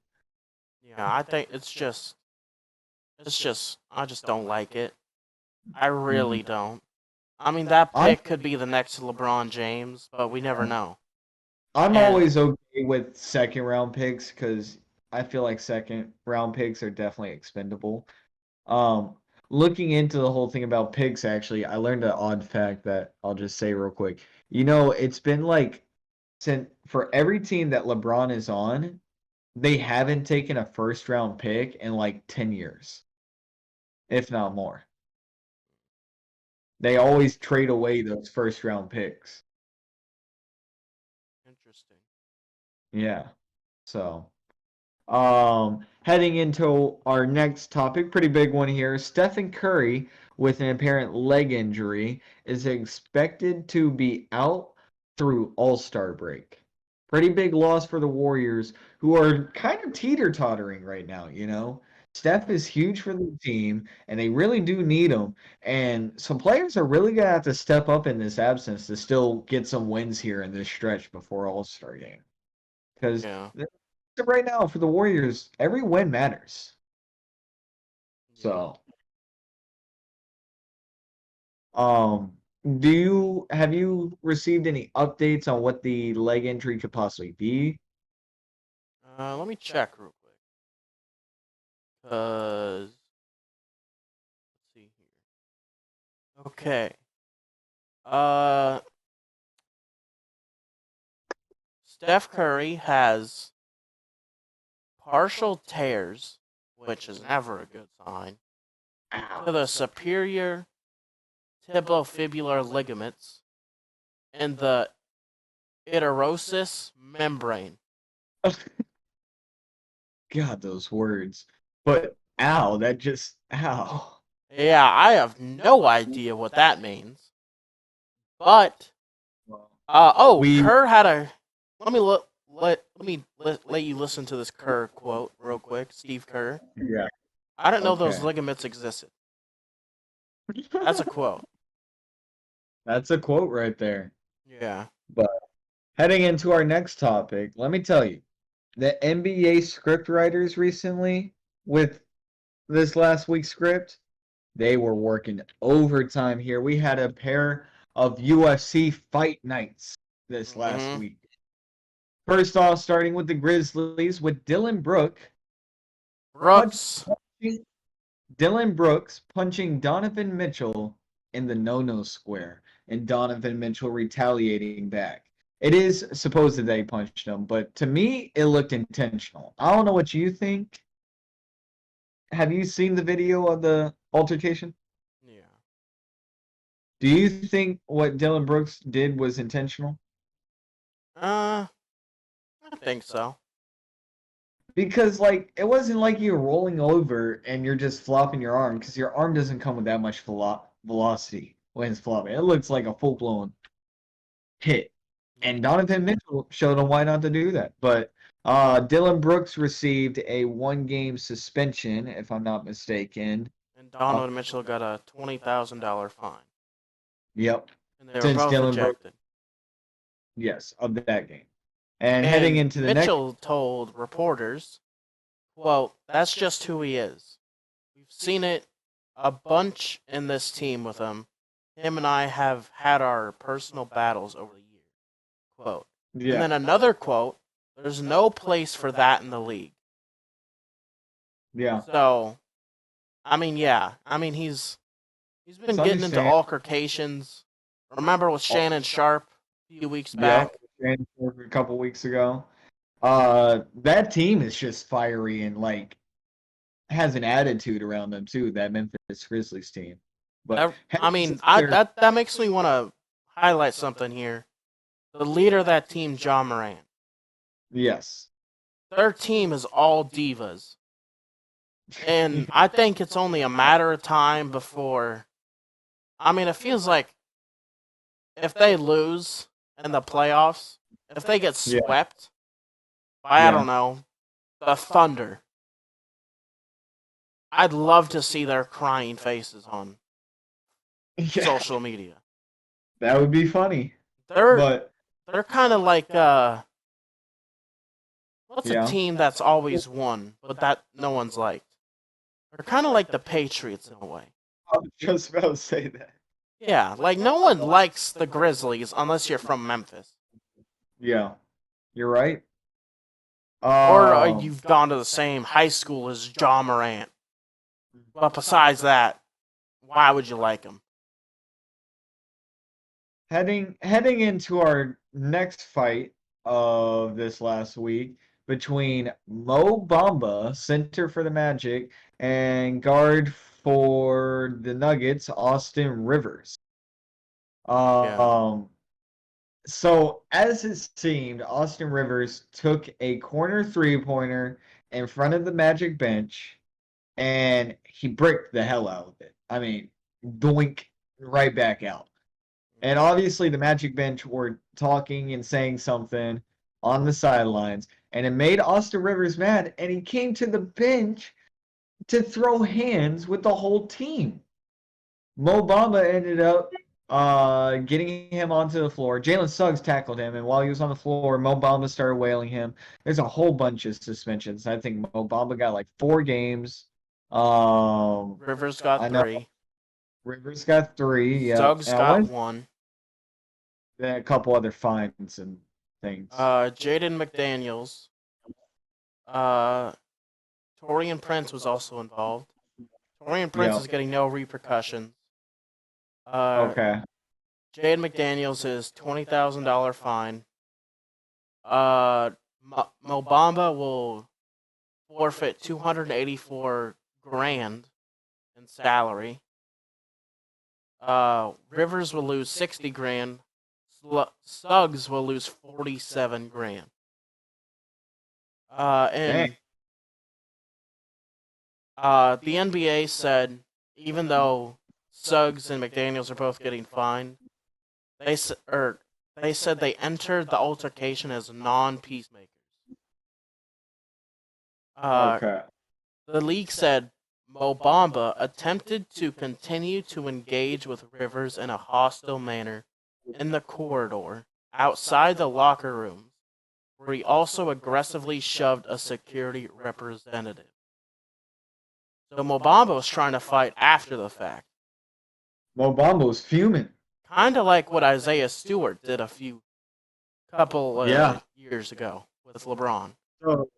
Yeah, I think I just don't like it. I Mhm. really don't. I mean, that I'm pick could be the next LeBron James, but we never know. I'm And always okay with second round picks because I feel like second round picks are definitely expendable. Um, Looking into the whole thing about picks, actually, I learned an odd fact that I'll just say real quick. You know, it's been like since for every team that LeBron is on, they haven't taken a first round pick in like 10 years, if not more. They always trade away those first round picks. interesting. Yeah. So, heading into our next topic, pretty big one here. Stephen Curry, with an apparent leg injury, is expected to be out through All-Star break. Pretty big loss for the Warriors, who are kind of teeter-tottering right now, you know? Steph is huge for the team, and they really do need him. And some players are really going to have to step up in this absence to still get some wins here in this stretch before All-Star game. Because Yeah. right now for the Warriors, every win matters. Yeah. So, um, do you have you received any updates on what the leg injury could possibly be? Let me check real quick. Let's see here. Okay. Uh, Steph Curry has partial tears, which is never a good sign, to the superior tibial ligaments and the iterosis membrane. God, those words. But ow, that just ow. Yeah, I have no idea what that means. But Well, we Kerr had a. Let me let you listen to this Kerr quote real quick. Steve Kerr. yeah, I didn't know those okay. ligaments existed. That's a quote. That's a quote right there. Yeah. But heading into our next topic, let me tell you, the NBA script writers recently with this last week's script, they were working overtime here. We had a pair of UFC fight nights this last Mm-hmm. week. First off, starting with the Grizzlies with punch, Brooks. punching, Dylan Brooks punching Donovan Mitchell in the no-no square, and Donovan Mitchell retaliating back. It is supposed that they punched him, but to me, it looked intentional. I don't know what you think. Have you seen the video of the altercation? Yeah. Do you think what Dylan Brooks did was intentional? Uh, I think so. Because like it wasn't like you're rolling over and you're just flopping your arm because your arm doesn't come with that much velocity when it's flopping. It looks like a full-blown hit. And Yeah. Donovan Mitchell showed him why not to do that. But Dylan Brooks received a one-game suspension, if I'm not mistaken. And Uh, Donovan Mitchell got a $20,000 fine, yep. and they were Since both Dylan Brooks, ejected. yes, of that game. And heading And into the next, Mitchell told reporters, "Well, that's just who he is. We've seen it a bunch in this team with him. Him and I have had our personal battles over the years." Quote. And yeah, then another quote, "There's no place for that in the league." yeah, So, I mean, yeah. I mean, he's been it's getting into understandable. altercations. Remember with Shannon Sharp a few weeks Yep, back? a couple weeks ago. That team is just fiery and like has an attitude around them too. That Memphis Grizzlies team. But I mean, I that makes me want to highlight something here. The leader of that team, John Morant. yes, Their team is all divas. And I think it's only a matter of time before. I mean, it feels like if they lose in the playoffs, if they get yeah, swept by, I yeah. don't know, the Thunder, I'd love to see their crying faces on Yeah, social media. that would be funny. They're But they're kind of like what's a yeah, team that's always won but that no one's liked? They're kind of like the Patriots in a way. I was just about to say that. Yeah, like no one likes the Grizzlies unless you're from Memphis Yeah, you're right. or Um, you've gone to the same high school as John Morant. But besides that, why would you like him? heading into our next fight of this last week between Mo Bamba, center for the Magic, and guard for the Nuggets, Austin Rivers. Yeah. Um, so as it seemed, Austin Rivers took a corner three-pointer in front of the Magic bench and he bricked the hell out of it. I mean, doink right back out. And obviously, the Magic bench were talking and saying something on the sidelines, and it made Austin Rivers mad. And he came to the bench to throw hands with the whole team. Mo Bamba ended up getting him onto the floor. Jalen Suggs tackled him, and while he was on the floor, Mo Bamba started wailing him. There's a whole bunch of suspensions. I think Mo Bamba got like 4 games. Rivers I got know 3. Rivers got 3. Yep, Suggs and I got want 1. a couple other fines and things. Jaden McDaniels. Uh, Torian Prince was also involved. Torian Prince Yeah. is getting no repercussions. Uh, Okay. Jaden McDaniels is $20,000 fine. Uh, Mobamba will forfeit 284 grand in salary. Rivers will lose 60 grand. Suggs will lose 47 grand. Dang. And the NBA said even though Suggs and McDaniels are both getting fined, they they said they entered the altercation as non-peacemakers. Uh, Okay. the league said Mobamba attempted to continue to engage with Rivers in a hostile manner in the corridor outside the locker rooms, where he also aggressively shoved a security representative. So Mobamba was trying to fight after the fact, Mo Bamba's fuming. kind of like what Isaiah Stewart did a couple Yeah. years ago with LeBron. So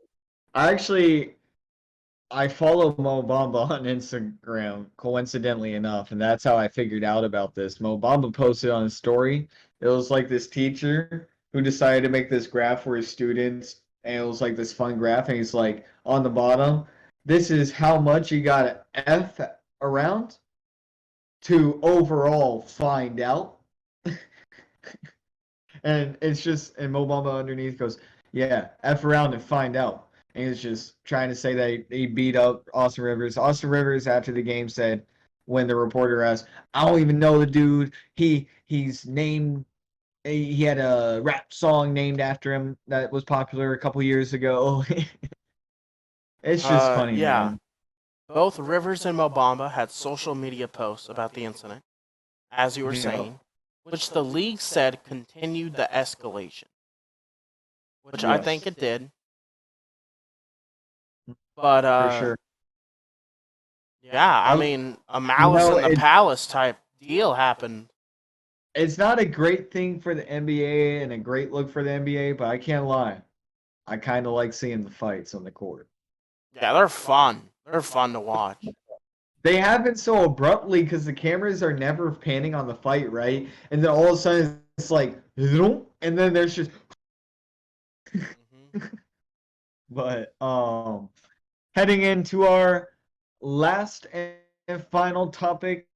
I follow Mo Bamba on Instagram, coincidentally enough, and that's how I figured out about this. Mo Bamba posted on his story. It was like this teacher who decided to make this graph for his students, and it was like this fun graph, and he's like on the bottom, this is how much you gotta F around to overall find out. And it's just, and Mo Bamba underneath goes, yeah, F around and find out. And he's just trying to say that he beat up Austin Rivers. Austin Rivers, after the game, said, when the reporter asked, I don't even know the dude. He's named, he had a rap song named after him that was popular a couple years ago. It's just funny, Yeah, man. both Rivers and Mobamba had social media posts about the incident, as you were Yeah, saying, which the league said continued the escalation, which I think yes, it did. But for sure. yeah, I Um, mean, a Malice in the Palace type deal happened. it's not a great thing for the NBA and a great look for the NBA, but I can't lie. I kind of like seeing the fights on the court. Yeah, they're fun. They're fun to watch. They happen so abruptly because the cameras are never panning on the fight, right? And then all of a sudden it's like, "Zoom," and then there's just. Hmm. But heading into our last and final topic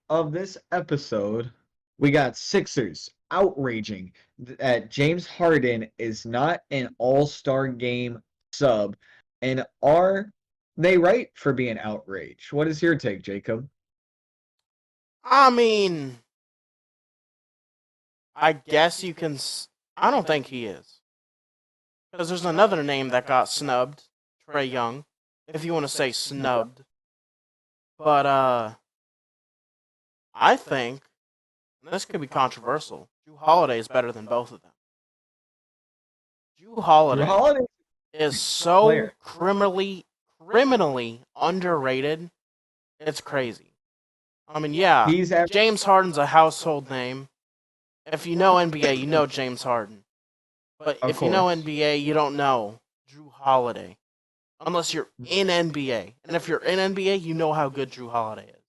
of this episode, we got Sixers outraging that James Harden is not an all-star game sub. And are they right for being outraged? What is your take, Jacob? I mean, I guess you can. I don't think he is. Because there's another name that got snubbed, Trey Young. if you want to say snubbed. But I think and this could be controversial. Drew Holiday is better than both of them. Drew Drew Holiday Holiday is so player. criminally underrated. It's crazy. I mean, yeah, He's James Harden's a household name. If you know NBA, you know James Harden. But of if you know course. NBA, you don't know Drew Holiday. Unless you're in NBA. And if you're in NBA, you know how good Drew Holiday is.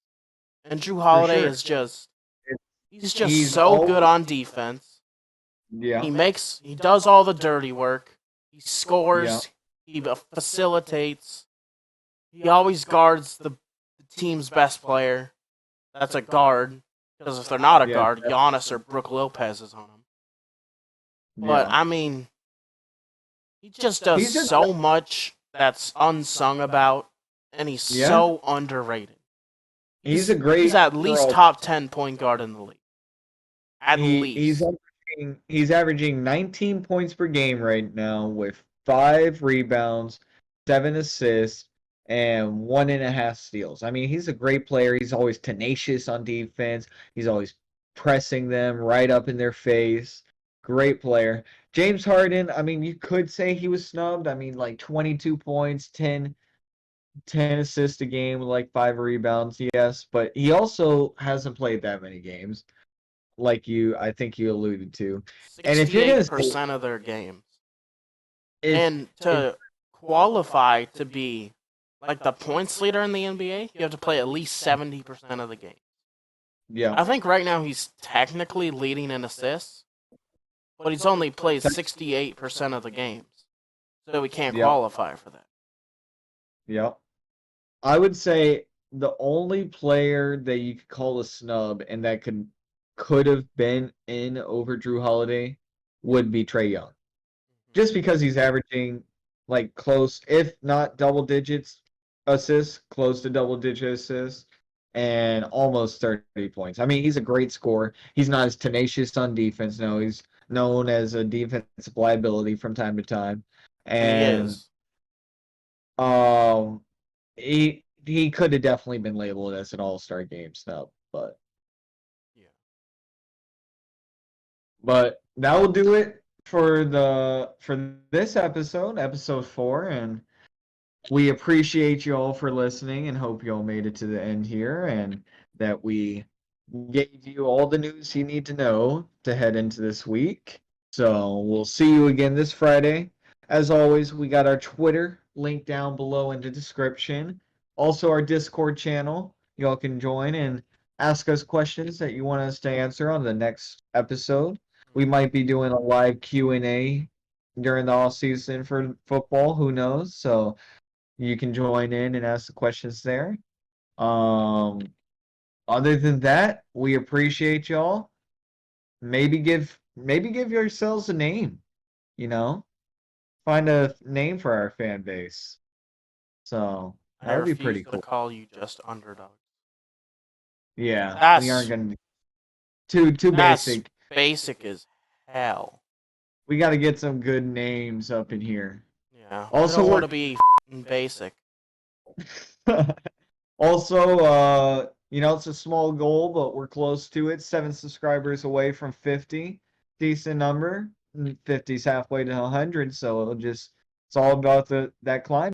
And Drew For Holiday sure. is just he's just He's so good always on defense. yeah. He does all the dirty work. He Yeah. scores, he facilitates. He always guards the team's best player. That's a guard. Because if they're not a Yeah. guard, Giannis or Brook Lopez is on him. But Yeah. I mean, he just does He's just so much that's unsung about, and he's yeah. so underrated. He's a He's great at least overall. top 10 point guard in the league. At He's least. averaging 19 points per game right now with 5 rebounds, 7 assists, and 1.5 steals. I mean, he's a great player. He's always tenacious on defense. He's always pressing them right up in their face. Great player. James Harden, I mean, you could say he was snubbed. I mean, like 22 points, 10 assists a game with like 5 rebounds, yes, but he also hasn't played that many games like I think you alluded to. And if you're gonna say 68% of their games. if And if to qualify to be like the points leader in the NBA, you have to play at least 70% of the game. yeah, I think right now he's technically leading in assists, but he's only played 68% of the games. So he can't yeah, qualify for that. yeah. I would say the only player that you could call a snub and that could have been in over Drew Holiday would be Trey Young. Just because he's averaging like close, if not double digits assists, close to double digit assists, and almost 30 points. I mean, he's a great scorer. He's not as tenacious on defense. No, he's known as a defensive liability from time to time. And he And is. um he could have definitely been labeled as an all-star game snub, Yeah. but that will do it for this episode, episode 4, and we appreciate you all for listening and hope you all made it to the end here and that we gave you all the news you need to know to head into this week. So we'll see you again this Friday. As always, we got our Twitter link down below in the description. Also our Discord channel. Y'all can join and ask us questions that you want us to answer on the next episode. We might be doing a live Q&A during the off season for football, who knows? So you can join in and ask the questions there. Um, Other than that, we appreciate y'all. Maybe give yourselves a name, you know? Find a name for our fan base. So I that would be refuse pretty to cool. call you just underdog. Yeah, we aren't That's gonna too that's basic. basic as hell. We gotta get some good names up in here. Yeah, we Also don't want we're to be basic. Also, it's a small goal, but we're close to it. 7 subscribers away from 50. Decent number. 50's halfway to 100, so it's all about that climb.